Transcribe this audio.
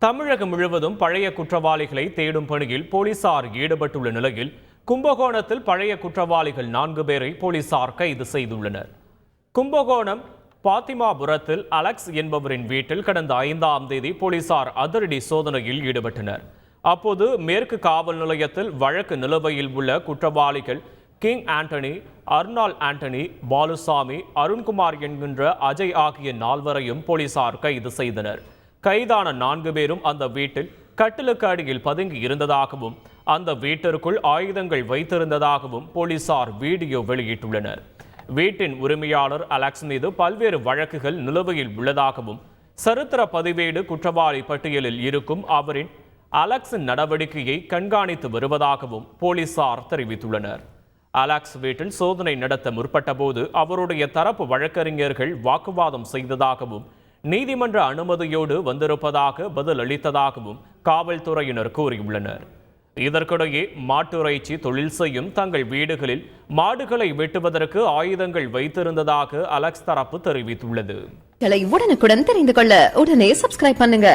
தமிழகம் முழுவதும் பழைய குற்றவாளிகளை தேடும் பணியில் போலீசார் ஈடுபட்டுள்ள நிலையில் கும்பகோணத்தில் பழைய குற்றவாளிகள் 4 பேரை போலீசார் கைது செய்துள்ளனர். கும்பகோணம் பாத்திமாபுரத்தில் அலெக்ஸ் என்பவரின் வீட்டில் கடந்த 5ஆம் தேதி போலீசார் அதிரடி சோதனையில் ஈடுபட்டனர். அப்போது மேற்கு காவல் நிலையத்தில் வழக்கு நிலுவையில் உள்ள குற்றவாளிகள் கிங் ஆண்டனி, அர்னால் ஆண்டனி, பாலுசாமி, அருண்குமார் என்கின்ற அஜய் ஆகிய 4வரையும் போலீசார் கைது செய்தனர். கைதான 4 பேரும் அந்த வீட்டில் கட்டிலுக்கு அடியில் பதுங்கி இருந்ததாகவும் அந்த வீட்டிற்குள் ஆயுதங்கள் வைத்திருந்ததாகவும் போலீசார் வீடியோ வெளியிட்டுள்ளனர். வீட்டின் உரிமையாளர் அலெக்ஸ் மீது பல்வேறு வழக்குகள் நிலுவையில் உள்ளதாகவும் சரித்திர பதிவேடு குற்றவாளி பட்டியலில் இருக்கும் அவரின் அலெக்ஸின் நடவடிக்கையை கண்காணித்து வருவதாகவும் போலீசார் தெரிவித்துள்ளனர். அலெக்ஸ் வீட்டில் சோதனை நடத்த முற்பட்ட போது அவருடைய தரப்பு வழக்கறிஞர்கள் வாக்குவாதம் செய்ததாகவும் நீதிமன்ற அனுமதியோடு வந்திருப்பதாக பதில் அளித்ததாகவும் காவல்துறையினர் கூறியுள்ளனர். இதற்கிடையே மாட்டுறைச்சி தொழில் செய்யும் தங்கள் வீடுகளில் மாடுகளை வெட்டுவதற்கு ஆயுதங்கள் வைத்திருந்ததாக அலெக்ஸ் தரப்பு தெரிவித்துள்ளது. உடனுக்குடன் தெரிந்து கொள்ள உடனே சப்ஸ்கிரைப் பண்ணுங்க.